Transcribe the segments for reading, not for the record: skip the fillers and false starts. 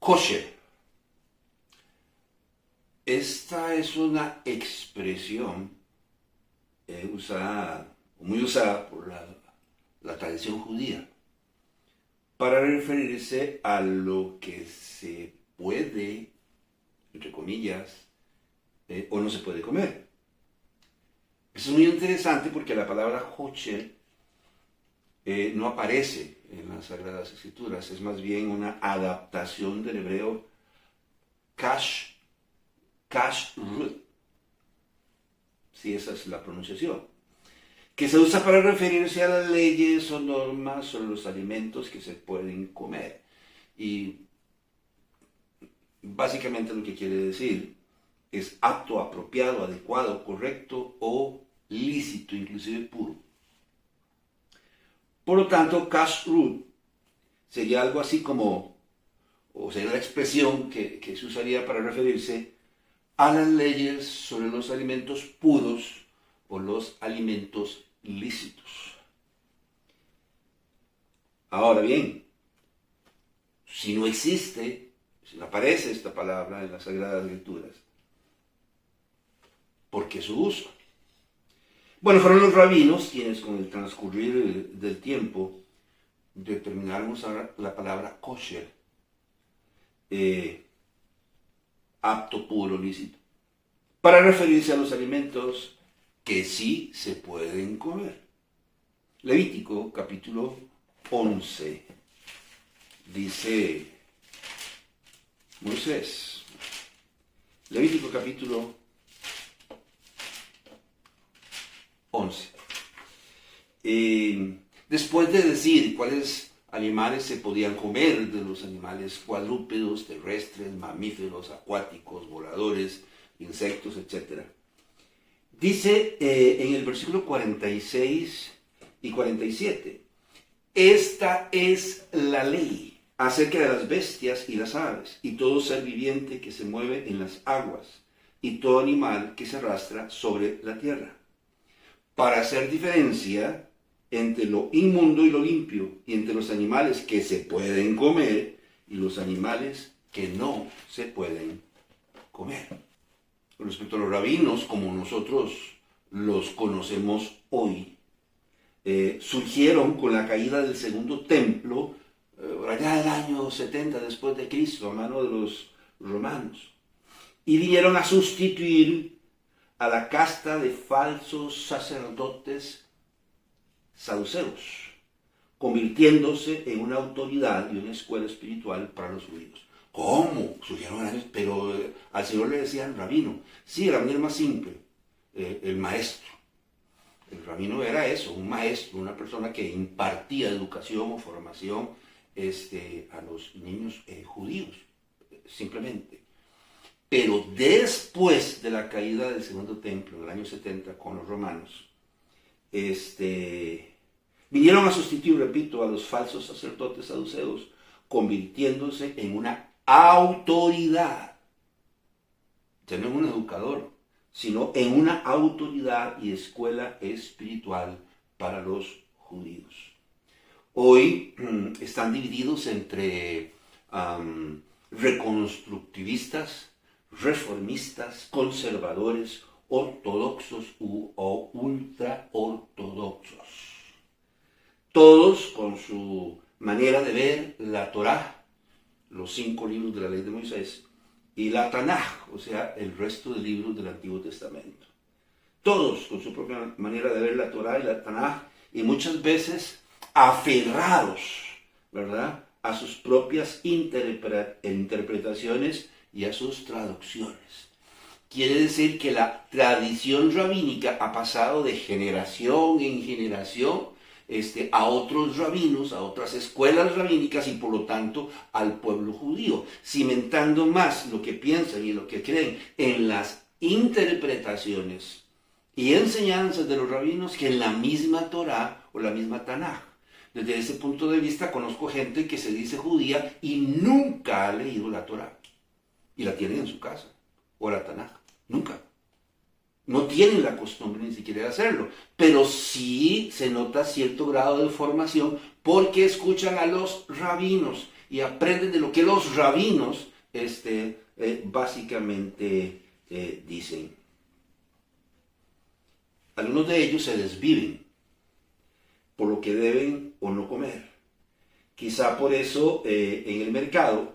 Kosher. Esta es una expresión muy usada por la tradición judía para referirse a lo que se puede, entre comillas, o no se puede comer. Eso es muy interesante porque la palabra kosher no aparece en las Sagradas Escrituras, es más bien una adaptación del hebreo kashrut, si esa es la pronunciación, que se usa para referirse a las leyes o normas sobre los alimentos que se pueden comer. Y básicamente lo que quiere decir es apto, apropiado, adecuado, correcto o lícito, inclusive puro. Por lo tanto, kashrut sería algo así como, o sería la expresión que se usaría para referirse a las leyes sobre los alimentos puros o los alimentos lícitos. Ahora bien, si no existe, si no aparece esta palabra en las Sagradas Escrituras, ¿por qué su uso? Bueno, fueron los rabinos quienes con el transcurrir del tiempo determinaron usar la palabra kosher, apto, puro, lícito, para referirse a los alimentos que sí se pueden comer. Levítico capítulo 11 dice Moisés, Levítico capítulo 11. Después de decir cuáles animales se podían comer, de los animales cuadrúpedos, terrestres, mamíferos, acuáticos, voladores, insectos, etc. Dice en el versículo 46 y 47, esta es la ley acerca de las bestias y las aves, y todo ser viviente que se mueve en las aguas, y todo animal que se arrastra sobre la tierra, para hacer diferencia entre lo inmundo y lo limpio, y entre los animales que se pueden comer y los animales que no se pueden comer. Con respecto a los rabinos, como nosotros los conocemos hoy, surgieron con la caída del segundo templo, allá del año 70 después de Cristo, a mano de los romanos, y vinieron a sustituir a la casta de falsos sacerdotes saduceos, convirtiéndose en una autoridad y una escuela espiritual para los judíos. ¿Cómo? Surgieron años, pero al Señor le decían rabino. Sí, de la manera más simple, el maestro. El rabino era eso, un maestro, una persona que impartía educación o formación a los niños judíos, simplemente. Pero después de la caída del segundo templo, en el año 70, con los romanos, vinieron a sustituir, repito, a los falsos sacerdotes saduceos, convirtiéndose en una autoridad, ya no en un educador, sino en una autoridad y escuela espiritual para los judíos. Hoy están divididos entre reconstructivistas, reformistas, conservadores, ortodoxos o ultraortodoxos. Todos con su manera de ver la Torá, los 5 libros de la ley de Moisés, y la Tanaj, o sea, el resto de libros del Antiguo Testamento. Todos con su propia manera de ver la Torá y la Tanaj, y muchas veces aferrados, ¿verdad?, a sus propias interpretaciones y a sus traducciones. Quiere decir que la tradición rabínica ha pasado de generación en generación a otros rabinos, a otras escuelas rabínicas y por lo tanto al pueblo judío, cimentando más lo que piensan y lo que creen en las interpretaciones y enseñanzas de los rabinos que en la misma Torá o la misma Tanaj. Desde ese punto de vista conozco gente que se dice judía y nunca ha leído la Torá y la tienen en su casa, o la Tanaj, nunca. No tienen la costumbre ni siquiera de hacerlo, pero sí se nota cierto grado de formación porque escuchan a los rabinos y aprenden de lo que los rabinos básicamente dicen. Algunos de ellos se desviven por lo que deben o no comer. Quizá por eso en el mercado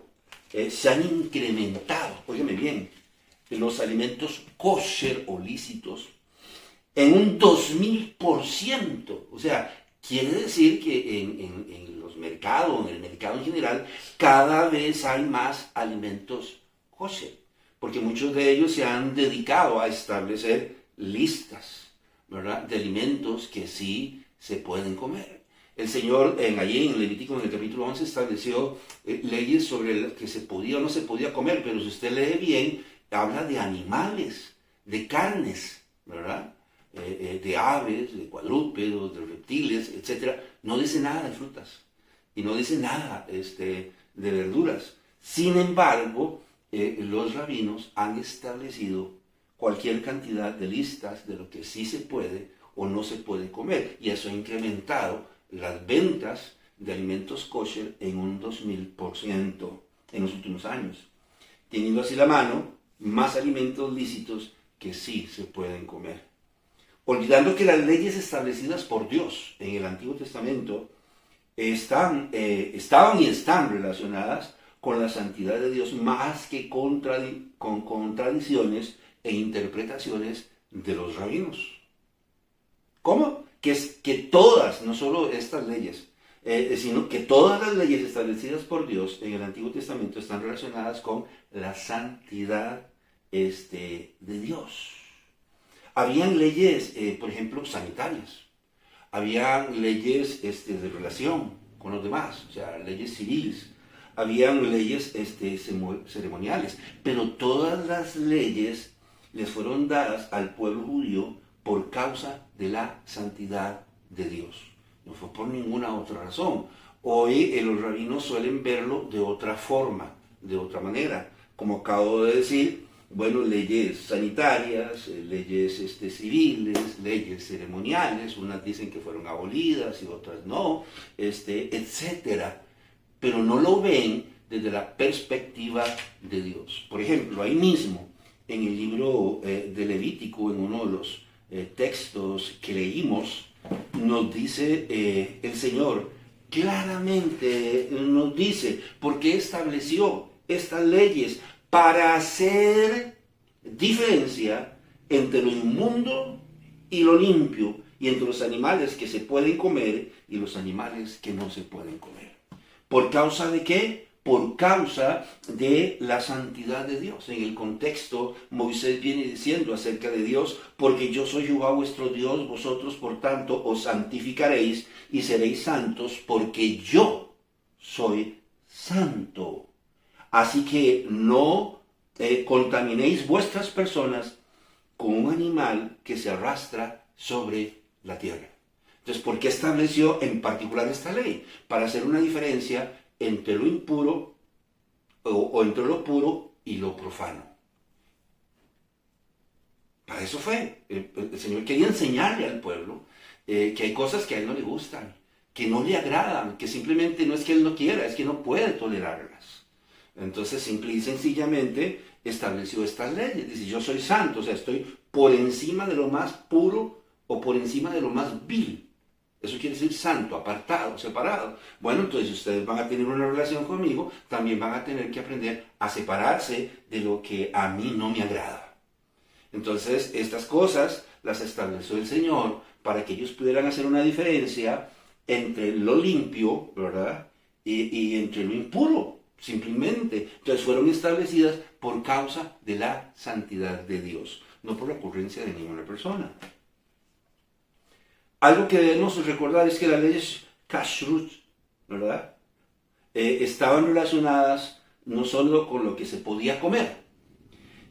se han incrementado, óigame bien, los alimentos kosher o lícitos en un 2000%. O sea, quiere decir que en los mercados, en el mercado en general, cada vez hay más alimentos kosher, porque muchos de ellos se han dedicado a establecer listas, ¿verdad?, de alimentos que sí se pueden comer. El Señor allí en Levítico, en el capítulo 11, estableció leyes sobre las que se podía o no se podía comer, pero si usted lee bien, habla de animales, de carnes, ¿verdad?, de aves, de cuadrúpedos, de reptiles, etc. No dice nada de frutas y no dice nada de verduras. Sin embargo, los rabinos han establecido cualquier cantidad de listas de lo que sí se puede o no se puede comer, y eso ha incrementado las ventas de alimentos kosher en un 2000% en los últimos años, teniendo así la mano más alimentos lícitos que sí se pueden comer. Olvidando que las leyes establecidas por Dios en el Antiguo Testamento estaban y están relacionadas con la santidad de Dios más que con tradiciones e interpretaciones de los rabinos. ¿Cómo? Que todas, no solo estas leyes, sino que todas las leyes establecidas por Dios en el Antiguo Testamento están relacionadas con la santidad de Dios. Habían leyes, por ejemplo, sanitarias. Habían leyes de relación con los demás, o sea, leyes civiles. Habían leyes ceremoniales. Pero todas las leyes les fueron dadas al pueblo judío por causa de la santidad de Dios. No fue por ninguna otra razón. Hoy los rabinos suelen verlo de otra forma, de otra manera. Como acabo de decir, bueno, leyes sanitarias, leyes civiles, leyes ceremoniales, unas dicen que fueron abolidas y otras no, etcétera. Pero no lo ven desde la perspectiva de Dios. Por ejemplo, ahí mismo, en el libro de Levítico, en uno de los textos que leímos, nos dice el Señor, claramente nos dice, ¿por qué estableció estas leyes? Para hacer diferencia entre lo inmundo y lo limpio, y entre los animales que se pueden comer y los animales que no se pueden comer. ¿Por causa de qué? Por causa de la santidad de Dios. En el contexto, Moisés viene diciendo acerca de Dios, porque yo soy Jehová vuestro Dios, vosotros por tanto os santificaréis y seréis santos, porque yo soy santo. Así que no contaminéis vuestras personas con un animal que se arrastra sobre la tierra. Entonces, ¿por qué estableció en particular esta ley? Para hacer una diferencia entre lo impuro o entre lo puro y lo profano. Para eso fue. El Señor quería enseñarle al pueblo que hay cosas que a Él no le gustan, que no le agradan, que simplemente no es que Él no quiera, es que no puede tolerarlas. Entonces, simple y sencillamente estableció estas leyes. Dice, yo soy santo, o sea, estoy por encima de lo más puro o por encima de lo más vil. Eso quiere decir santo, apartado, separado. Bueno, entonces ustedes van a tener una relación conmigo, también van a tener que aprender a separarse de lo que a mí no me agrada. Entonces, estas cosas las estableció el Señor para que ellos pudieran hacer una diferencia entre lo limpio, ¿verdad?, y entre lo impuro. Simplemente, entonces fueron establecidas por causa de la santidad de Dios, no por la ocurrencia de ninguna persona. Algo que debemos recordar es que las leyes kashrut, ¿verdad?, estaban relacionadas no solo con lo que se podía comer,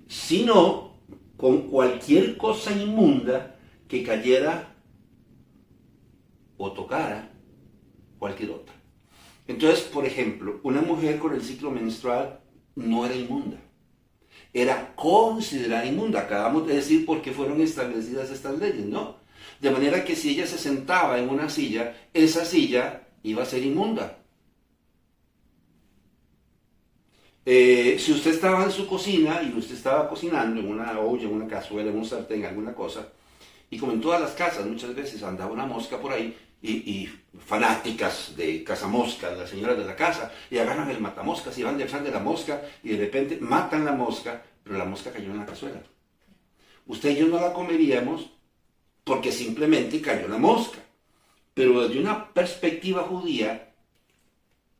sino con cualquier cosa inmunda que cayera o tocara cualquier otra. Entonces, por ejemplo, una mujer con el ciclo menstrual no era inmunda, era considerada inmunda. Acabamos de decir por qué fueron establecidas estas leyes, ¿no? De manera que si ella se sentaba en una silla, esa silla iba a ser inmunda. Si usted estaba en su cocina y usted estaba cocinando en una olla, en una cazuela, en un sartén, alguna cosa, y como en todas las casas muchas veces andaba una mosca por ahí, y fanáticas de cazamoscas, las señoras de la casa, y agarran el matamoscas y van detrás de la mosca y de repente matan la mosca, pero la mosca cayó en la cazuela. Usted y yo no la comeríamos porque simplemente cayó la mosca, pero desde una perspectiva judía,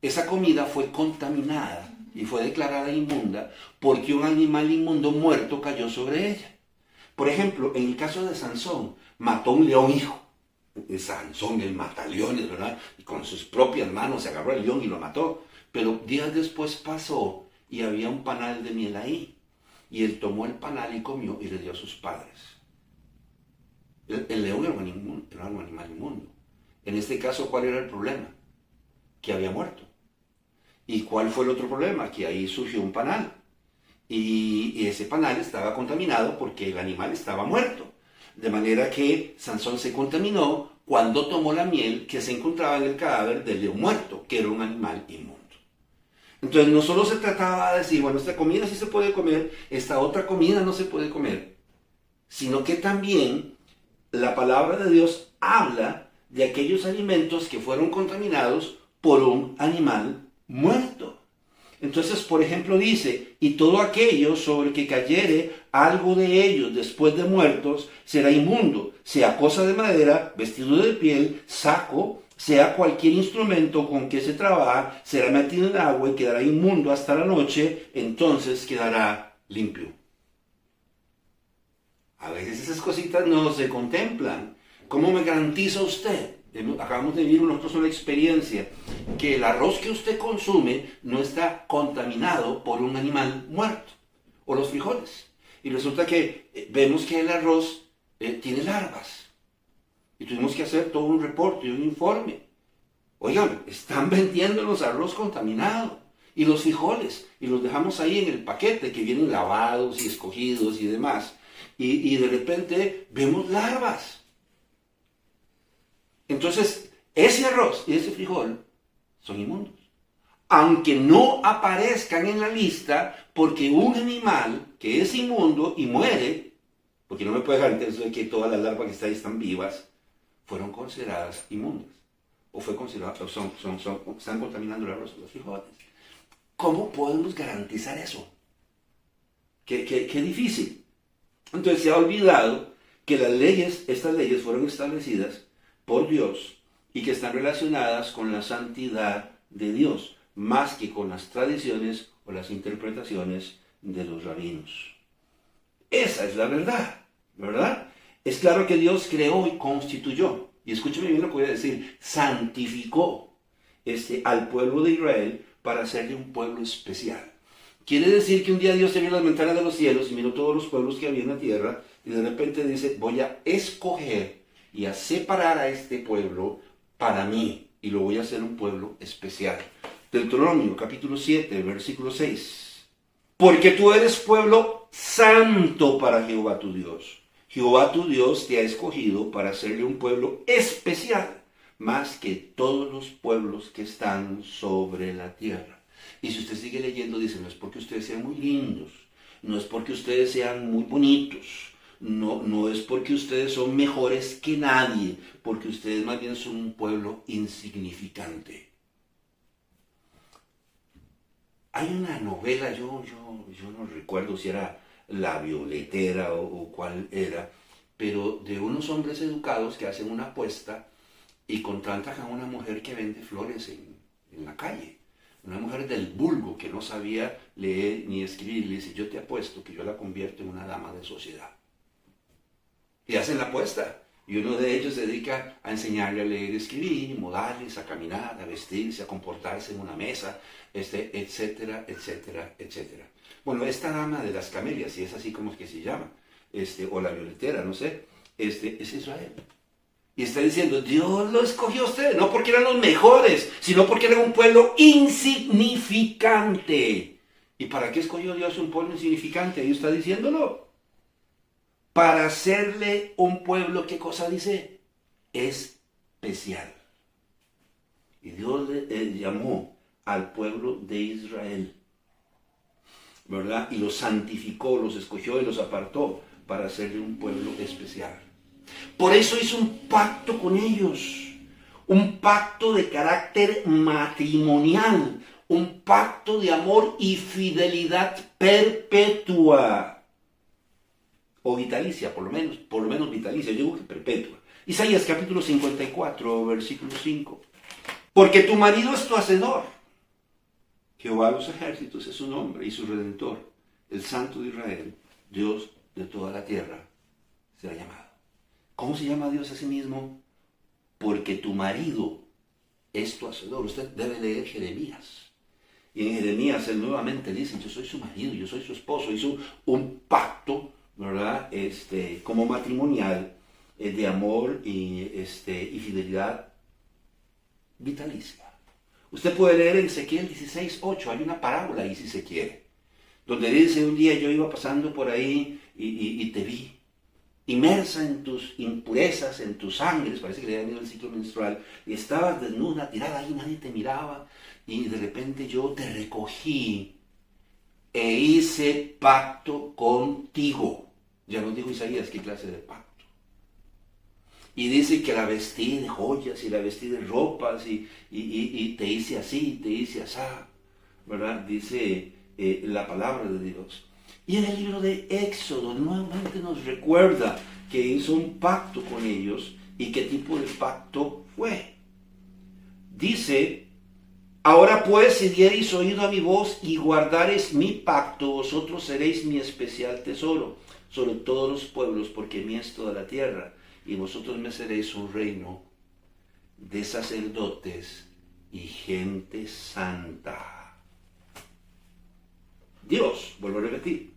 esa comida fue contaminada y fue declarada inmunda porque un animal inmundo muerto cayó sobre ella. Por ejemplo, en el caso de Sansón, mató un león hijo. Sansón, el mataleones, ¿verdad? Y con sus propias manos se agarró al león y lo mató. Pero días después pasó y había un panal de miel ahí. Y él tomó el panal y comió y le dio a sus padres. El león era un animal inmundo. En este caso, ¿cuál era el problema? Que había muerto. ¿Y cuál fue el otro problema? Que ahí surgió un panal. Y ese panal estaba contaminado porque el animal estaba muerto. De manera que Sansón se contaminó cuando tomó la miel que se encontraba en el cadáver del león muerto, que era un animal inmundo. Entonces no solo se trataba de decir, bueno, esta comida sí se puede comer, esta otra comida no se puede comer, sino que también la palabra de Dios habla de aquellos alimentos que fueron contaminados por un animal muerto. Entonces, por ejemplo, dice, y todo aquello sobre que cayere algo de ellos después de muertos será inmundo, sea cosa de madera, vestido de piel, saco, sea cualquier instrumento con que se trabaja, será metido en agua y quedará inmundo hasta la noche, entonces quedará limpio. A veces esas cositas no se contemplan. ¿Cómo me garantiza usted? Acabamos de vivir nosotros una experiencia que el arroz que usted consume no está contaminado por un animal muerto, o los frijoles. Y resulta que vemos que el arroz tiene larvas. Y tuvimos que hacer todo un reporte y un informe. Oigan, están vendiéndonos arroz contaminado. Y los frijoles, y los dejamos ahí en el paquete que vienen lavados y escogidos y demás. Y de repente vemos larvas. Entonces, ese arroz y ese frijol son inmundos. Aunque no aparezcan en la lista, porque un animal que es inmundo y muere, porque no me puede garantizar que todas las larvas que están ahí están vivas, fueron consideradas inmundas. O fue considerado, están contaminando el arroz y los frijoles. ¿Cómo podemos garantizar eso? Qué difícil. Entonces se ha olvidado que estas leyes fueron establecidas por Dios y que están relacionadas con la santidad de Dios, más que con las tradiciones o las interpretaciones de los rabinos. Esa es la verdad, ¿verdad? Es claro que Dios creó y constituyó, y escúcheme bien lo que voy a decir, santificó al pueblo de Israel para hacerle un pueblo especial. Quiere decir que un día Dios abrió las ventanas de los cielos y miró todos los pueblos que había en la tierra y de repente dice, voy a escoger y a separar a este pueblo para mí, y lo voy a hacer un pueblo especial. Deuteronomio capítulo 7, versículo 6. Porque tú eres pueblo santo para Jehová tu Dios. Jehová tu Dios te ha escogido para hacerle un pueblo especial, más que todos los pueblos que están sobre la tierra. Y si usted sigue leyendo, dice, no es porque ustedes sean muy lindos, no es porque ustedes sean muy bonitos, no es porque ustedes son mejores que nadie, porque ustedes más bien son un pueblo insignificante. Hay una novela, yo no recuerdo si era La Violetera o cuál era, pero de unos hombres educados que hacen una apuesta y contratan a una mujer que vende flores en la calle. Una mujer del vulgo que no sabía leer ni escribir, le dice, yo te apuesto que yo la convierto en una dama de sociedad. Y hacen la apuesta. Y uno de ellos se dedica a enseñarle a leer y escribir, modales, a caminar, a vestirse, a comportarse en una mesa, etcétera, etcétera, etcétera. Bueno, esta dama de las camelias, y es así como es que se llama, o la violetera, no sé, es Israel. Y está diciendo, Dios lo escogió a ustedes, no porque eran los mejores, sino porque eran un pueblo insignificante. ¿Y para qué escogió Dios un pueblo insignificante? Ahí está diciéndolo. Para hacerle un pueblo, ¿qué cosa dice? Especial. Y Dios le llamó al pueblo de Israel ¿verdad? Y los santificó, los escogió y los apartó para hacerle un pueblo especial. Por eso hizo un pacto con ellos, un pacto de carácter matrimonial, un pacto de amor y fidelidad perpetua, o vitalicia, por lo menos vitalicia, yo digo que perpetua. Isaías capítulo 54, versículo 5. Porque tu marido es tu hacedor. Jehová de los ejércitos es su nombre y su redentor, el Santo de Israel, Dios de toda la tierra, se ha llamado. ¿Cómo se llama Dios a sí mismo? Porque tu marido es tu hacedor. Usted debe leer Jeremías. Y en Jeremías él nuevamente dice, yo soy su marido, yo soy su esposo. Hizo un pacto, ¿verdad? Como matrimonial, de amor y fidelidad vitalicia. Usted puede leer en Ezequiel 16:8, hay una parábola ahí si se quiere, donde dice, un día yo iba pasando por ahí y te vi, inmersa en tus impurezas, en tus sangres, parece que le había venido el ciclo menstrual, y estabas desnuda, tirada ahí, nadie te miraba, y de repente yo te recogí e hice pacto contigo. Ya nos dijo Isaías qué clase de pacto. Y dice que la vestí de joyas y la vestí de ropas y te hice así, te hice asá, ¿verdad? Dice la palabra de Dios. Y en el libro de Éxodo nuevamente nos recuerda que hizo un pacto con ellos y qué tipo de pacto fue. Dice, ahora pues si diereis oído a mi voz y guardareis mi pacto, vosotros seréis mi especial tesoro sobre todos los pueblos, porque mía es toda la tierra. Y vosotros me seréis un reino de sacerdotes y gente santa. Dios, vuelvo a repetir,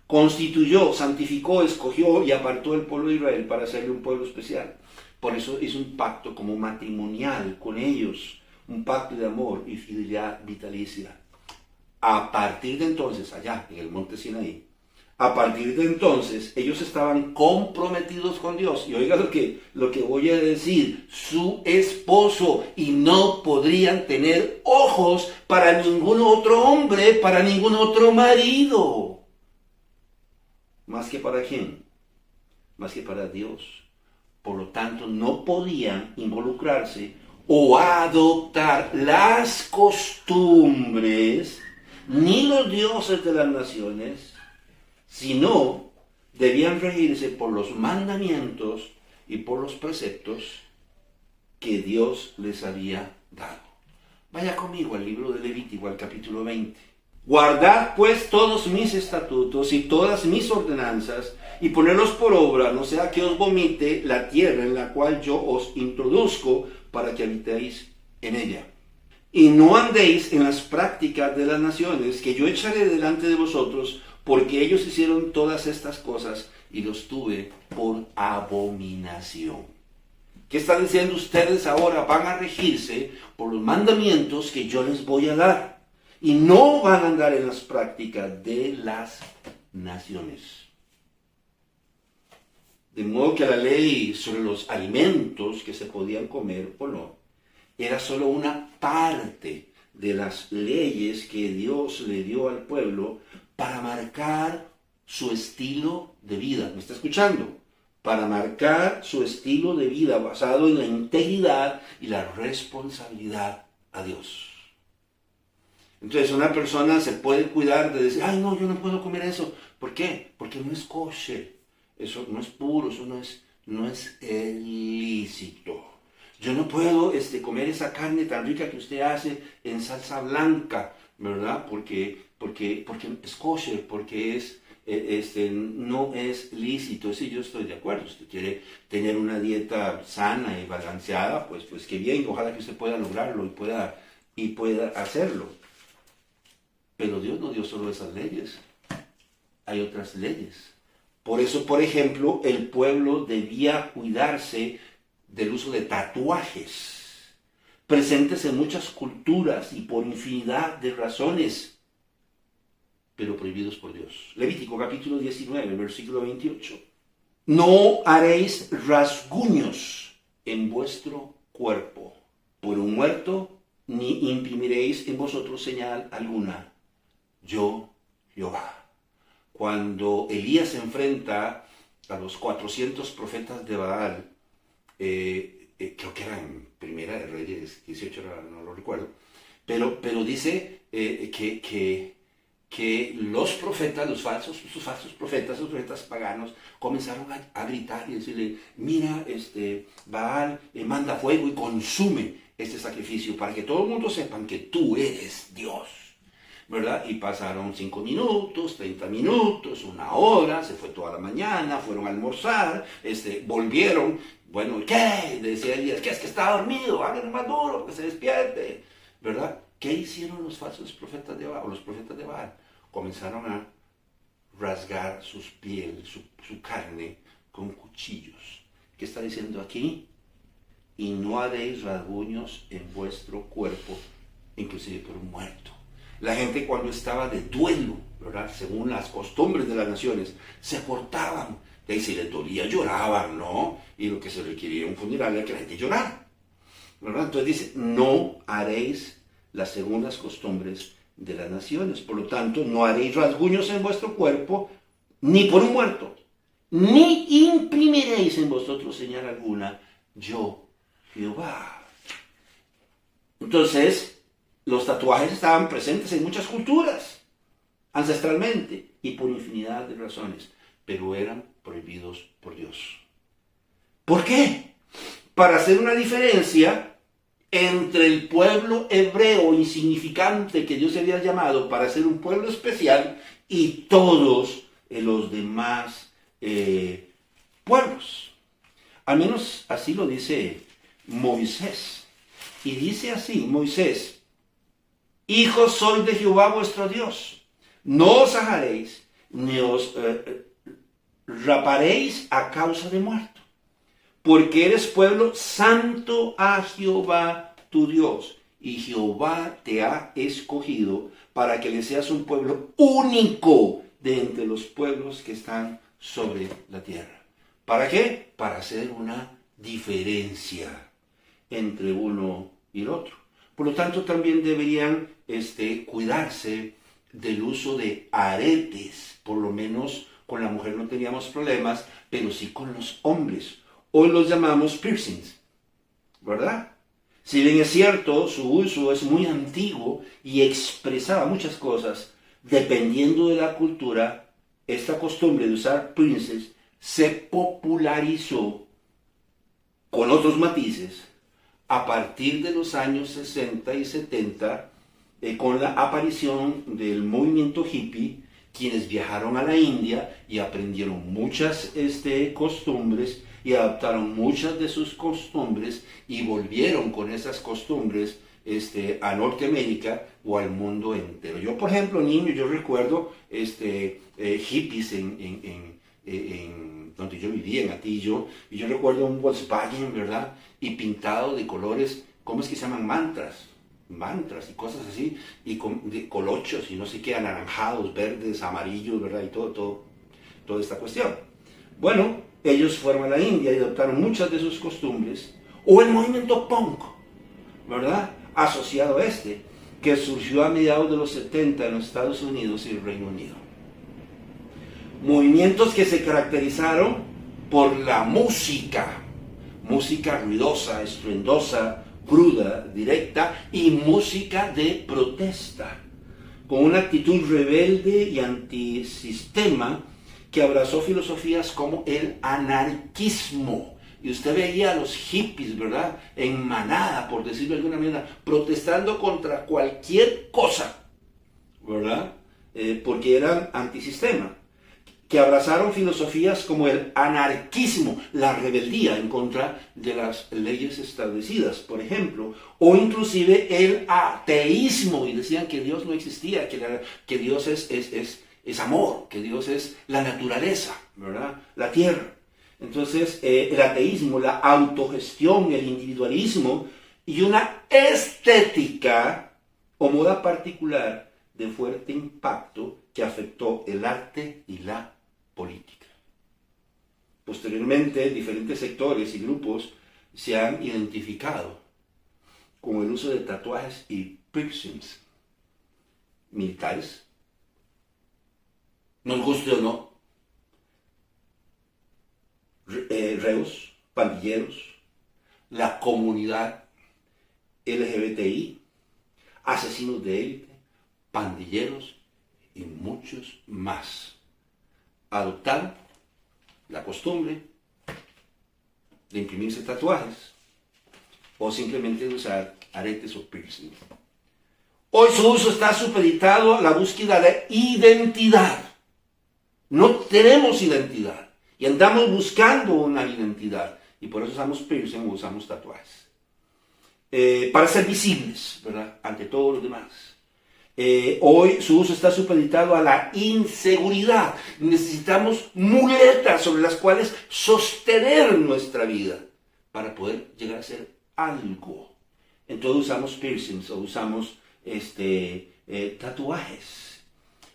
constituyó, santificó, escogió y apartó el pueblo de Israel para hacerle un pueblo especial. Por eso hizo un pacto como matrimonial con ellos, un pacto de amor y fidelidad vitalicia. A partir de entonces, allá en el monte Sinaí, a partir de entonces, ellos estaban comprometidos con Dios. Y oiga lo que voy a decir, su esposo. Y no podrían tener ojos para ningún otro hombre, para ningún otro marido. ¿Más que para quién? Más que para Dios. Por lo tanto, no podían involucrarse o adoptar las costumbres, ni los dioses de las naciones, sino debían regirse por los mandamientos y por los preceptos que Dios les había dado. Vaya conmigo al libro de Levítico, al capítulo 20. Guardad pues todos mis estatutos y todas mis ordenanzas y ponerlos por obra, no sea que os vomite la tierra en la cual yo os introduzco para que habitéis en ella. Y no andéis en las prácticas de las naciones que yo echaré delante de vosotros, porque ellos hicieron todas estas cosas y los tuve por abominación. ¿Qué están diciendo ustedes ahora? Van a regirse por los mandamientos que yo les voy a dar. Y no van a andar en las prácticas de las naciones. De modo que la ley sobre los alimentos que se podían comer o no, era solo una parte de las leyes que Dios le dio al pueblo para marcar su estilo de vida. ¿Me está escuchando? Para marcar su estilo de vida basado en la integridad y la responsabilidad a Dios. Entonces una persona se puede cuidar de decir, ay no, yo no puedo comer eso. ¿Por qué? Porque no es kosher. Eso no es puro, eso no es lícito. Yo no puedo comer esa carne tan rica que usted hace en salsa blanca, ¿verdad? Porque es kosher, porque no es lícito. Sí, yo estoy de acuerdo. Si usted quiere tener una dieta sana y balanceada, pues qué bien. Ojalá que usted pueda lograrlo y pueda hacerlo. Pero Dios no dio solo esas leyes. Hay otras leyes. Por eso, por ejemplo, el pueblo debía cuidarse del uso de tatuajes, presentes en muchas culturas y por infinidad de razones, pero prohibidos por Dios. Levítico capítulo 19, versículo 28. No haréis rasguños en vuestro cuerpo por un muerto, ni imprimiréis en vosotros señal alguna. yo Jehová. Cuando Elías se enfrenta a los 400 profetas de Baal, creo que era en Primera de Reyes 18, no lo recuerdo, pero dice que los profetas, sus falsos profetas, los profetas paganos, comenzaron a gritar y decirle, mira, Baal manda fuego y consume este sacrificio para que todo el mundo sepan que tú eres Dios, ¿verdad? Y pasaron 5 minutos, 30 minutos, 1 hora, se fue toda la mañana, fueron a almorzar, volvieron, bueno, ¿qué? Decía Elías, ¿qué es que está dormido? Háganlo más duro, que se despierte, ¿verdad? ¿Qué hicieron los falsos profetas de Baal, o los profetas de Baal? Comenzaron a rasgar sus pieles, su carne con cuchillos. ¿Qué está diciendo aquí? Y no haréis rasguños en vuestro cuerpo, inclusive por un muerto. La gente cuando estaba de duelo, ¿verdad? Según las costumbres de las naciones, se cortaban. Y si les dolía, lloraban, ¿no? Y lo que se requería en un funeral era que la gente llorara, ¿verdad? Entonces dice, no haréis las segundas costumbres de las naciones. Por lo tanto, no haréis rasguños en vuestro cuerpo, ni por un muerto, ni imprimiréis en vosotros señal alguna, yo, Jehová. Entonces, los tatuajes estaban presentes en muchas culturas, ancestralmente, y por infinidad de razones, pero eran prohibidos por Dios. ¿Por qué? Para hacer una diferencia entre el pueblo hebreo insignificante que Dios había llamado para ser un pueblo especial y todos los demás pueblos. Al menos así lo dice Moisés. Y dice así, Moisés, hijos sois de Jehová vuestro Dios, no os ajaréis, ni os raparéis a causa de muerto, porque eres pueblo santo a Jehová tu Dios, y Jehová te ha escogido para que le seas un pueblo único de entre los pueblos que están sobre la tierra. ¿Para qué? Para hacer una diferencia entre uno y el otro. Por lo tanto, también deberían cuidarse del uso de aretes. Por lo menos con la mujer no teníamos problemas, pero sí con los hombres. Hoy los llamamos piercings, ¿verdad? Si bien es cierto, su uso es muy antiguo y expresaba muchas cosas, dependiendo de la cultura, esta costumbre de usar piercings se popularizó con otros matices a partir de los años 60 y 70, con la aparición del movimiento hippie, quienes viajaron a la India y aprendieron muchas costumbres y adaptaron muchas de sus costumbres y volvieron con esas costumbres a Norteamérica o al mundo entero. Yo, por ejemplo, niño, yo recuerdo hippies en donde yo vivía, en Atillo, y yo recuerdo un Volkswagen, ¿verdad? Y pintado de colores, ¿cómo es que se llaman? Mantras y cosas así, y de colochos y no sé qué, anaranjados, verdes, amarillos, ¿verdad? Y toda esta cuestión. Bueno, ellos fueron a la India y adoptaron muchas de sus costumbres, o el movimiento punk, ¿verdad? Asociado a que surgió a mediados de los 70 en los Estados Unidos y el Reino Unido. Movimientos que se caracterizaron por la música ruidosa, estruendosa, cruda, directa, y música de protesta, con una actitud rebelde y antisistema que abrazó filosofías como el anarquismo. Y usted veía a los hippies, ¿verdad?, en manada, por decirlo de alguna manera, protestando contra cualquier cosa, ¿verdad?, porque eran antisistema, que abrazaron filosofías como el anarquismo, la rebeldía en contra de las leyes establecidas, por ejemplo, o inclusive el ateísmo, y decían que Dios no existía, que Dios es amor, que Dios es la naturaleza, ¿verdad?, la tierra. Entonces, el ateísmo, la autogestión, el individualismo y una estética o moda particular de fuerte impacto que afectó el arte y la política. Posteriormente, diferentes sectores y grupos se han identificado con el uso de tatuajes y piercings militares, nos guste o no, reos, pandilleros, la comunidad LGBTI, asesinos de élite, pandilleros y muchos más adoptaron la costumbre de imprimirse tatuajes o simplemente de usar aretes o piercing. Hoy su uso está supeditado a la búsqueda de identidad. No tenemos identidad y andamos buscando una identidad y por eso usamos piercing o usamos tatuajes. Para ser visibles, ¿verdad?, ante todos los demás. Hoy su uso está supeditado a la inseguridad. Necesitamos muletas sobre las cuales sostener nuestra vida para poder llegar a ser algo. Entonces usamos piercings o usamos tatuajes.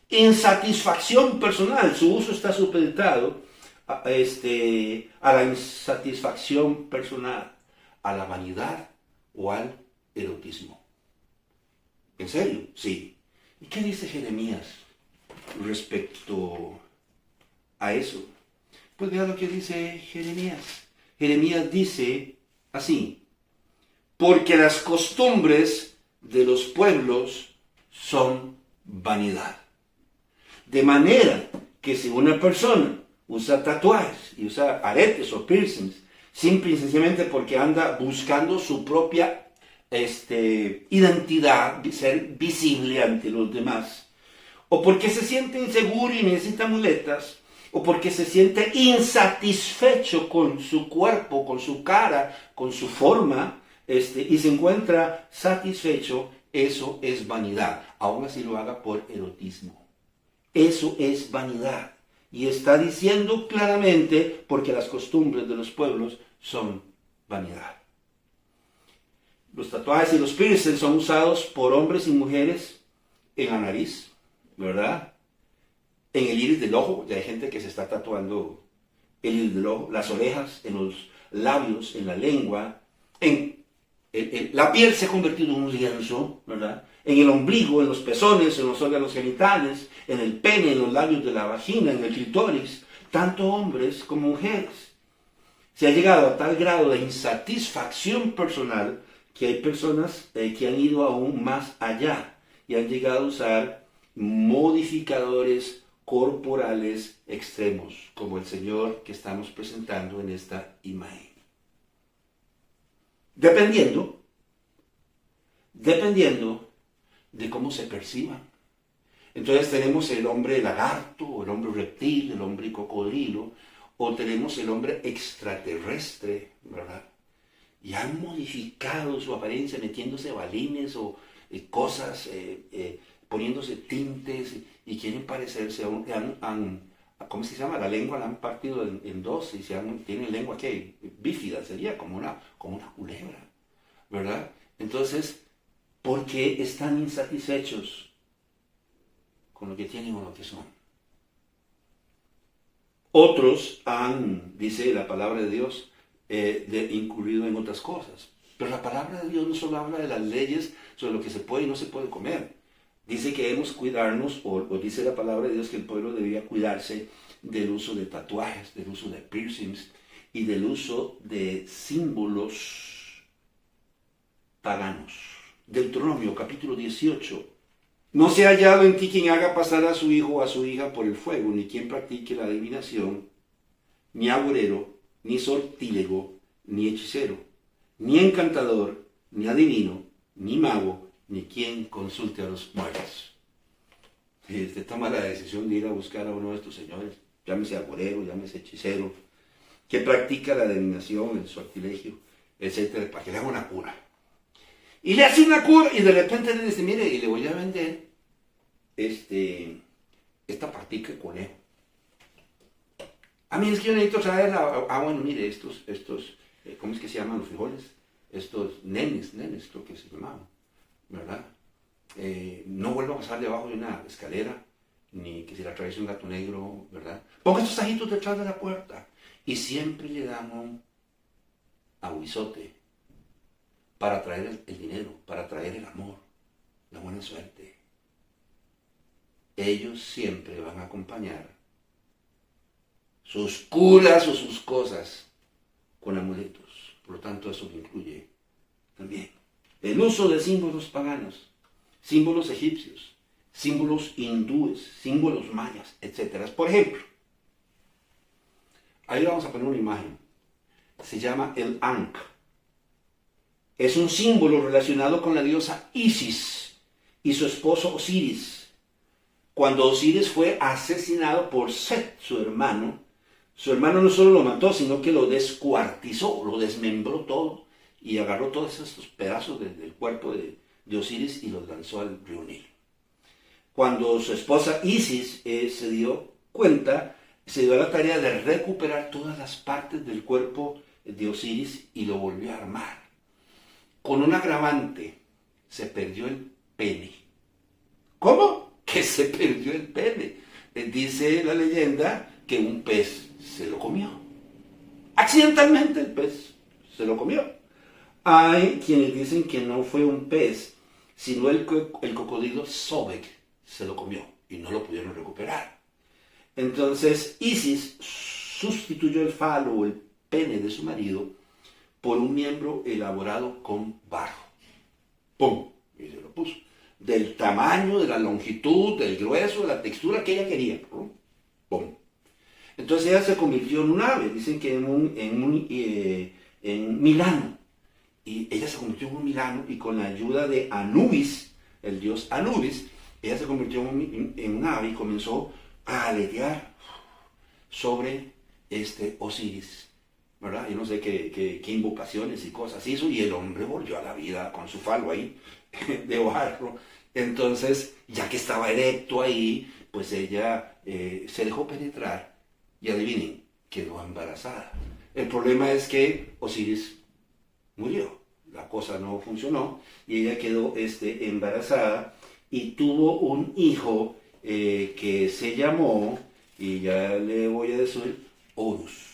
Insatisfacción personal. Su uso está supeditado a la insatisfacción personal, a la vanidad o al erotismo. ¿En serio? Sí. ¿Y qué dice Jeremías respecto a eso? Pues vea lo que dice Jeremías. Jeremías dice así: porque las costumbres de los pueblos son vanidad. De manera que si una persona usa tatuajes y usa aretes o piercings, simple y sencillamente porque anda buscando su propia identidad, ser visible ante los demás, o porque se siente inseguro y necesita muletas, o porque se siente insatisfecho con su cuerpo, con su cara, con su forma, y se encuentra satisfecho, eso es vanidad, aun así lo haga por erotismo. Eso es vanidad. Y está diciendo claramente, porque las costumbres de los pueblos son vanidad. Los tatuajes y los piercings son usados por hombres y mujeres en la nariz, ¿verdad? En el iris del ojo, ya hay gente que se está tatuando el iris del ojo, las orejas, en los labios, en la lengua, la piel se ha convertido en un lienzo, ¿verdad? En el ombligo, en los pezones, en los órganos genitales, en el pene, en los labios de la vagina, en el clítoris, tanto hombres como mujeres. Se ha llegado a tal grado de insatisfacción personal que hay personas que han ido aún más allá y han llegado a usar modificadores corporales extremos, como el Señor que estamos presentando en esta imagen. Dependiendo de cómo se perciban. Entonces tenemos el hombre lagarto, o el hombre reptil, el hombre cocodrilo, o tenemos el hombre extraterrestre, ¿verdad? Y han modificado su apariencia metiéndose balines o cosas, poniéndose tintes y quieren parecerse, ¿cómo se llama? La lengua la han partido en dos y tienen lengua que bífida, sería como una culebra, ¿verdad? Entonces, ¿por qué están insatisfechos con lo que tienen o lo que son? Otros han, dice la palabra de Dios, incurrido en otras cosas. Pero la palabra de Dios no solo habla de las leyes sobre lo que se puede y no se puede comer. Dice que debemos cuidarnos, o dice la palabra de Dios que el pueblo debía cuidarse del uso de tatuajes, del uso de piercings y del uso de símbolos paganos. Deuteronomio capítulo 18. No se ha hallado en ti quien haga pasar a su hijo o a su hija por el fuego, ni quien practique la adivinación, ni agorero, ni sortílego, ni hechicero, ni encantador, ni adivino, ni mago, ni quien consulte a los muertos. Si usted toma la decisión de ir a buscar a uno de estos señores, llámese agorero, llámese hechicero, que practica la adivinación, el sortilegio, etc., para que le haga una cura. Y le hace una cura y de repente le dice, mire, y le voy a vender esta patica de conejo. A mí es que yo necesito traer bueno, mire, estos ¿cómo es que se llaman los frijoles? Estos nenes, creo que se llamaban, ¿verdad? No vuelva a pasar debajo de una escalera, ni que se le atraviese un gato negro, ¿verdad? Ponga estos ajitos detrás de la puerta. Y siempre le damos aguizote para traer el dinero, para traer el amor, la buena suerte, ellos siempre van a acompañar sus curas o sus cosas con amuletos. Por lo tanto, eso lo incluye también el uso de símbolos paganos, símbolos egipcios, símbolos hindúes, símbolos mayas, etc. Por ejemplo, ahí vamos a poner una imagen. Se llama el Ankh. Es un símbolo relacionado con la diosa Isis y su esposo Osiris. Cuando Osiris fue asesinado por Set, su hermano no solo lo mató, sino que lo descuartizó, lo desmembró todo y agarró todos estos pedazos del cuerpo de Osiris y los lanzó al río Nilo. Cuando su esposa Isis se dio cuenta, se dio a la tarea de recuperar todas las partes del cuerpo de Osiris y lo volvió a armar. Con un agravante, se perdió el pene. ¿Cómo? Que se perdió el pene. Dice la leyenda que un pez se lo comió. Accidentalmente el pez se lo comió. Hay quienes dicen que no fue un pez, sino el cocodrilo Sobek se lo comió y no lo pudieron recuperar. Entonces Isis sustituyó el falo o el pene de su marido por un miembro elaborado con barro. ¡Pum! Y se lo puso. Del tamaño, de la longitud, del grueso, de la textura que ella quería. ¡Pum! Entonces ella se convirtió en un ave, dicen que en Milano. Y ella se convirtió en un Milano y con la ayuda de Anubis, el dios Anubis, ella se convirtió en un ave y comenzó a aletear sobre Osiris, ¿verdad? Yo no sé qué invocaciones y cosas hizo, y el hombre volvió a la vida con su falo ahí, de barro. Entonces, ya que estaba erecto ahí, pues ella se dejó penetrar, y adivinen, quedó embarazada. El problema es que Osiris murió, la cosa no funcionó, y ella quedó embarazada, y tuvo un hijo que se llamó, y ya le voy a decir, Horus.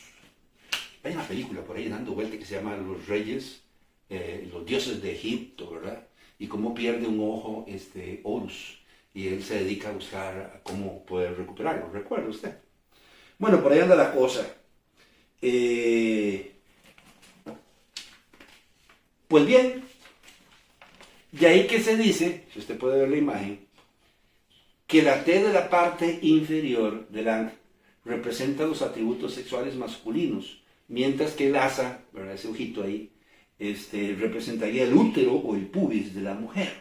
Hay una película por ahí dando vuelta que se llama Los Reyes, los dioses de Egipto, ¿verdad? Y cómo pierde un ojo Horus, y él se dedica a buscar cómo poder recuperarlo. ¿Recuerda usted? Bueno, por ahí anda la cosa. Pues bien, de ahí que se dice, si usted puede ver la imagen, que la T de la parte inferior del Ankh representa los atributos sexuales masculinos, mientras que el asa, ¿verdad? Ese ojito ahí, representaría el útero o el pubis de la mujer,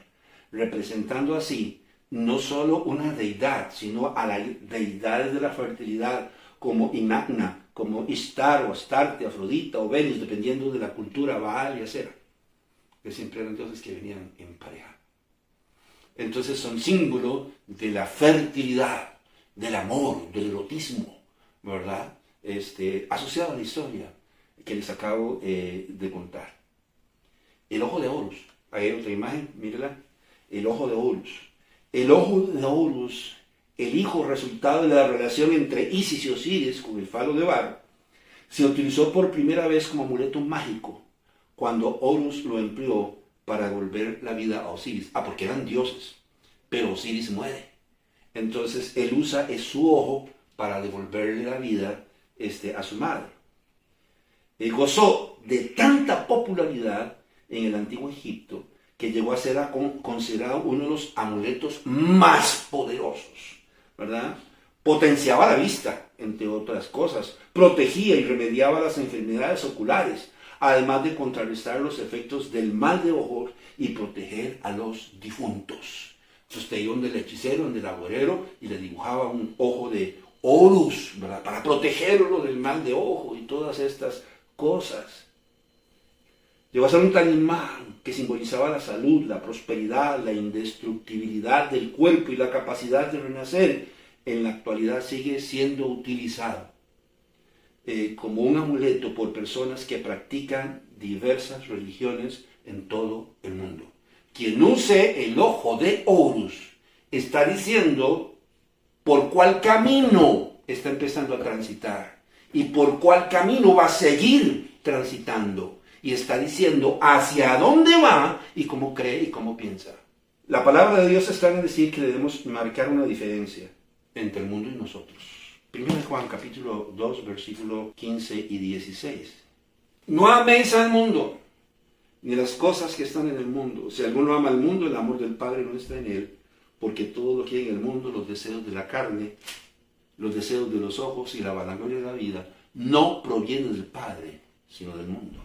representando así no solo una deidad, sino a las deidades de la fertilidad, como Inanna, como Ishtar o Astarte, Afrodita o Venus, dependiendo de la cultura, Baal y Asera, que siempre eran dioses que venían en pareja. Entonces son símbolo de la fertilidad, del amor, del erotismo, ¿verdad? Asociado a la historia que les acabo de contar. El ojo de Horus, ahí hay otra imagen, mírela, el ojo de Horus. El ojo de Horus, el hijo resultado de la relación entre Isis y Osiris con el falo de barro, se utilizó por primera vez como amuleto mágico cuando Horus lo empleó para devolver la vida a Osiris. Porque eran dioses, pero Osiris muere. Entonces él usa su ojo para devolverle la vida a su madre. Gozó de tanta popularidad en el antiguo Egipto que llegó a ser considerado uno de los amuletos más poderosos, ¿verdad? Potenciaba la vista, entre otras cosas, protegía y remediaba las enfermedades oculares, además de contrarrestar los efectos del mal de ojo y proteger a los difuntos. Entonces usted iba donde el hechicero, donde el agorero, y le dibujaba un ojo de Horus, ¿verdad? Para protegerlo del mal de ojo y todas estas cosas. Llegó a ser un talismán que simbolizaba la salud, la prosperidad, la indestructibilidad del cuerpo y la capacidad de renacer. En la actualidad sigue siendo utilizado como un amuleto por personas que practican diversas religiones en todo el mundo. Quien use el ojo de Horus está diciendo por cuál camino está empezando a transitar y por cuál camino va a seguir transitando. Y está diciendo hacia dónde va y cómo cree y cómo piensa. La palabra de Dios está en decir que debemos marcar una diferencia entre el mundo y nosotros. Primero Juan capítulo 2, versículo 15 y 16. No améis al mundo, ni las cosas que están en el mundo. Si alguno ama al mundo, el amor del Padre no está en él, porque todo lo que hay en el mundo, los deseos de la carne, los deseos de los ojos y la vanagloria de la vida, no proviene del Padre, sino del mundo.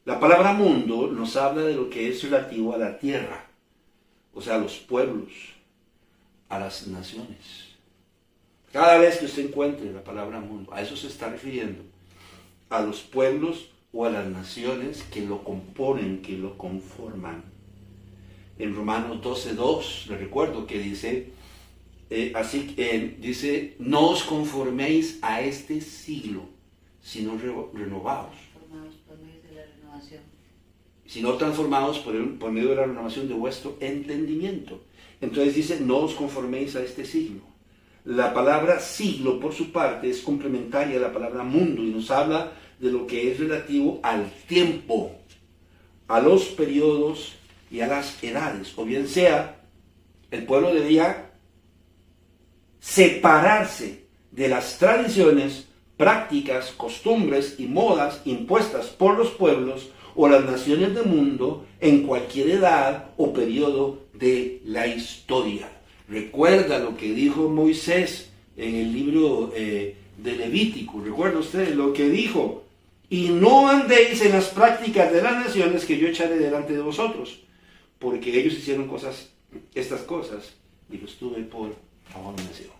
La palabra mundo nos habla de lo que es relativo a la tierra, o sea, a los pueblos, a las naciones. Cada vez que usted encuentre la palabra mundo, a eso se está refiriendo, a los pueblos o a las naciones que lo componen, que lo conforman. En Romanos 12:2, le recuerdo que dice, dice, no os conforméis a este siglo, sino renovaos. Por medio de la renovación. Sino transformados por medio de la renovación de vuestro entendimiento. Entonces dice, no os conforméis a este siglo. La palabra siglo, por su parte, es complementaria a la palabra mundo y nos habla de lo que es relativo al tiempo, a los periodos y a las edades. O bien sea, el pueblo debía separarse de las tradiciones, prácticas, costumbres y modas impuestas por los pueblos o las naciones del mundo en cualquier edad o periodo de la historia. Recuerda lo que dijo Moisés en el libro de Levítico. Recuerda usted lo que dijo. Y no andéis en las prácticas de las naciones que yo echaré delante de vosotros, porque ellos hicieron estas cosas, y los tuve por abominación.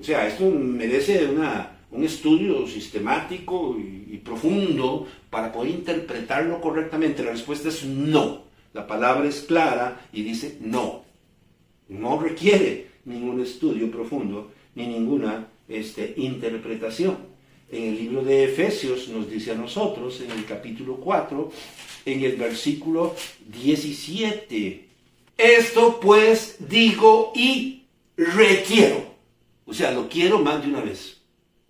O sea, esto merece un estudio sistemático y profundo para poder interpretarlo correctamente. La respuesta es no. La palabra es clara y dice no. No requiere ningún estudio profundo ni ninguna interpretación. En el libro de Efesios nos dice a nosotros, en el capítulo 4, en el versículo 17, esto pues digo y requiero. O sea, lo quiero más de una vez.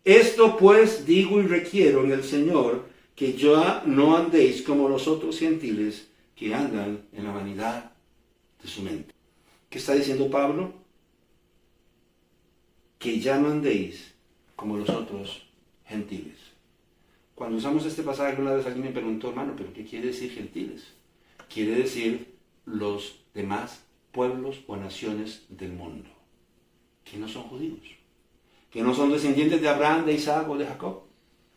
Esto pues digo y requiero en el Señor, que ya no andéis como los otros gentiles que andan en la vanidad de su mente. ¿Qué está diciendo Pablo? Que ya no andéis como los otros gentiles. Cuando usamos este pasaje, una vez alguien me preguntó, hermano, ¿pero qué quiere decir gentiles? Quiere decir los demás pueblos o naciones del mundo, que no son judíos, que no son descendientes de Abraham, de Isaac o de Jacob.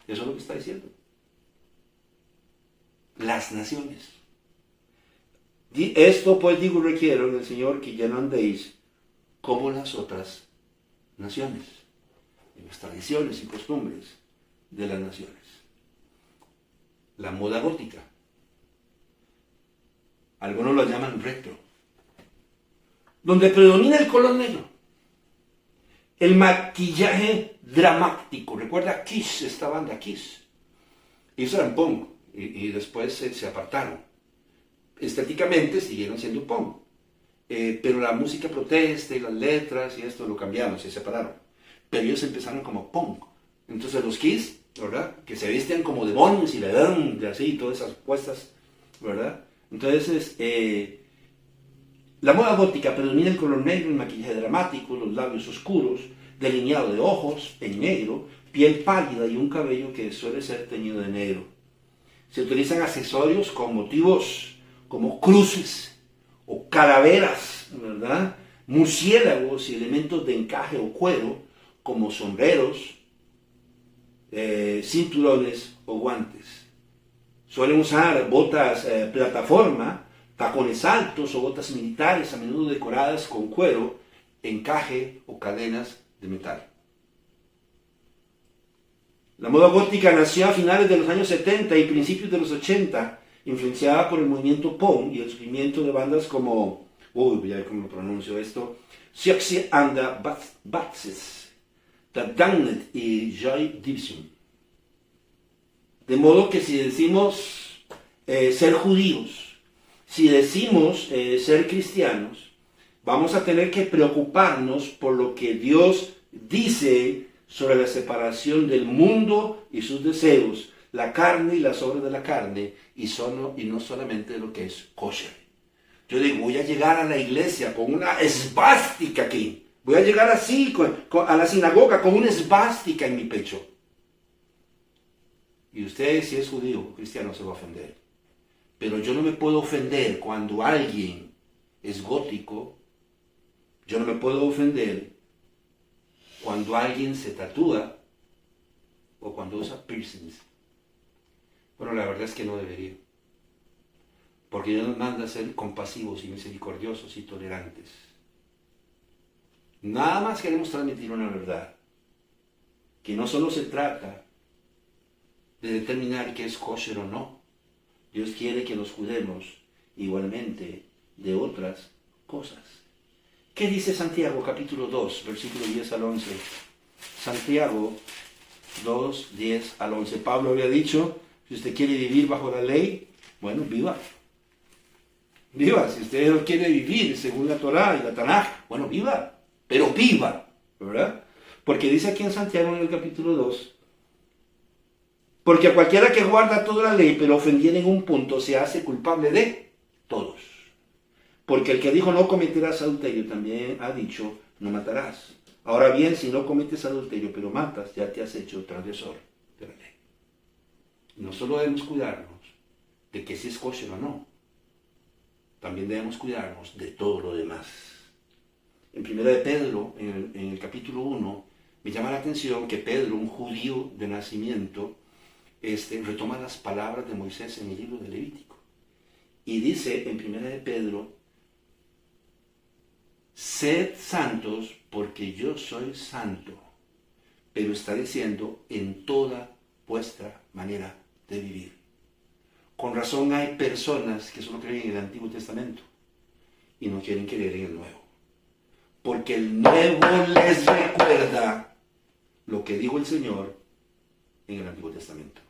Eso es lo que está diciendo. Las naciones. Esto pues digo y requiero en el Señor, que ya no andéis como las otras naciones, en las tradiciones y costumbres de las naciones. La moda gótica. Algunos lo llaman retro. Donde predomina el color negro. El maquillaje dramático. Recuerda Kiss, esta banda Kiss. Ellos eran punk y después se apartaron. Estéticamente siguieron siendo punk, pero la música protesta y las letras y esto lo cambiaron, se separaron. Pero ellos empezaron como punk. Entonces los Kiss, ¿verdad? Que se vestían como demonios y le dan de así, todas esas puestas, ¿verdad? Entonces, la moda gótica predomina el color negro, el maquillaje dramático, los labios oscuros, delineado de ojos en negro, piel pálida y un cabello que suele ser teñido de negro. Se utilizan accesorios con motivos como cruces o calaveras, ¿verdad? Murciélagos y elementos de encaje o cuero, como sombreros, cinturones o guantes. Suelen usar botas plataforma, tacones altos o botas militares, a menudo decoradas con cuero, encaje o cadenas de metal. La moda gótica nació a finales de los años 70 y principios de los 80, influenciada por el movimiento punk y el surgimiento de bandas como, ya ver cómo lo pronuncio esto, Siouxsie and the Banshees, The Damned y Joy Division. De modo que si decimos ser judíos, si decimos ser cristianos, vamos a tener que preocuparnos por lo que Dios dice sobre la separación del mundo y sus deseos, la carne y las obras de la carne y no solamente lo que es kosher. Yo digo, voy a llegar a la iglesia con una esvástica aquí. Voy a llegar así a la sinagoga con una esvástica en mi pecho. Y usted, si es judío o cristiano, se va a ofender. Pero yo no me puedo ofender cuando alguien es gótico. Yo no me puedo ofender cuando alguien se tatúa o cuando usa piercings. Bueno, la verdad es que no debería. Porque Dios nos manda a ser compasivos y misericordiosos y tolerantes. Nada más queremos transmitir una verdad. Que no solo se trata de determinar qué es kosher o no. Dios quiere que nos cuidemos igualmente de otras cosas. ¿Qué dice Santiago capítulo 2, versículo 10 al 11? Santiago 2, 10 al 11. Pablo había dicho, si usted quiere vivir bajo la ley, bueno, viva. Viva, si usted quiere vivir según la Torá y la Tanaj, bueno, viva, pero viva, ¿verdad? Porque dice aquí en Santiago en el capítulo 2, porque a cualquiera que guarda toda la ley, pero ofendiera en un punto, se hace culpable de todos. Porque el que dijo no cometerás adulterio, también ha dicho no matarás. Ahora bien, si no cometes adulterio, pero matas, ya te has hecho transgresor de la ley. No solo debemos cuidarnos de que si es kosher o no, también debemos cuidarnos de todo lo demás. En primera de Pedro, en el capítulo 1, me llama la atención que Pedro, un judío de nacimiento, retoma las palabras de Moisés en el libro de Levítico. Y dice en primera de Pedro, sed santos porque yo soy santo. Pero está diciendo en toda vuestra manera de vivir. Con razón hay personas que solo creen en el Antiguo Testamento y no quieren creer en el Nuevo. Porque el Nuevo les recuerda lo que dijo el Señor en el Antiguo Testamento.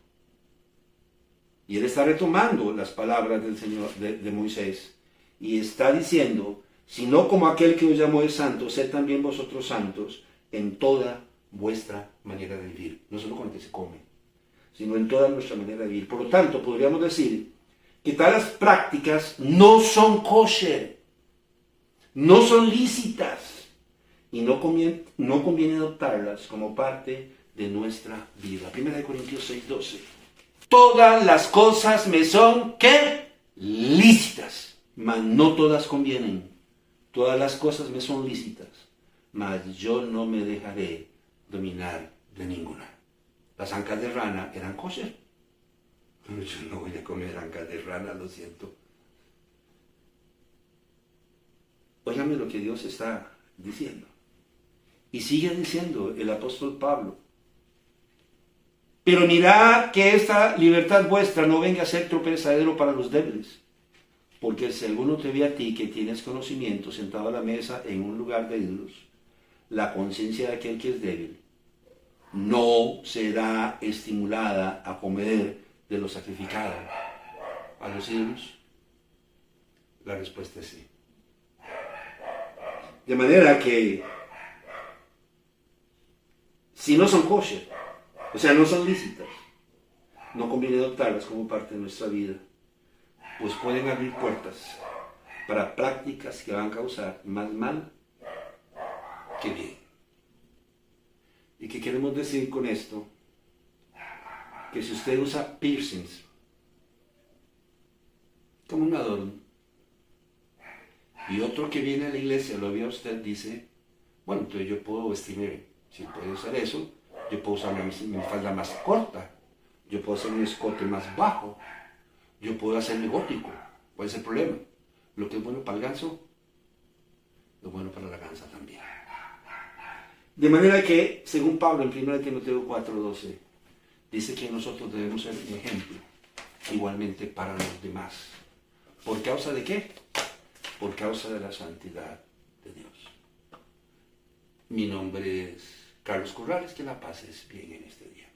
Y Él está retomando las palabras del Señor, de Moisés, y está diciendo, sino como aquel que os llamó es santo, sed también vosotros santos en toda vuestra manera de vivir. No solo con lo que se come, sino en toda nuestra manera de vivir. Por lo tanto, podríamos decir que tales prácticas no son kosher, no son lícitas, y no conviene adoptarlas como parte de nuestra vida. 1 Corintios 6:12. Todas las cosas me son, ¿qué? Lícitas, mas no todas convienen. Todas las cosas me son lícitas, mas yo no me dejaré dominar de ninguna. Las ancas de rana eran kosher. Yo no voy a comer ancas de rana, lo siento. Óigame lo que Dios está diciendo. Y sigue diciendo el apóstol Pablo. Pero mirad que esta libertad vuestra no venga a ser tropezadero para los débiles. Porque si alguno te ve a ti que tienes conocimiento sentado a la mesa en un lugar de ídolos, la conciencia de aquel que es débil no será estimulada a comer de lo sacrificado a los ídolos. La respuesta es sí. De manera que si no son kosher, o sea, no son lícitas, no conviene adoptarlas como parte de nuestra vida, pues pueden abrir puertas para prácticas que van a causar más mal que bien. ¿Y qué queremos decir con esto? Que si usted usa piercings como un adorno, y otro que viene a la iglesia lo ve a usted, dice, bueno, entonces yo puedo vestirme, si puedo usar eso, yo puedo usar mi falda más corta, yo puedo hacer un escote más bajo, yo puedo hacerme gótico. ¿Cuál es el problema? Lo que es bueno para el ganso, lo bueno para la gansa también. De manera que, según Pablo en 1 Timoteo 4:12, dice que nosotros debemos ser un ejemplo, igualmente para los demás. ¿Por causa de qué? Por causa de la santidad de Dios. Mi nombre es Carlos Corrales, que la pases bien en este día.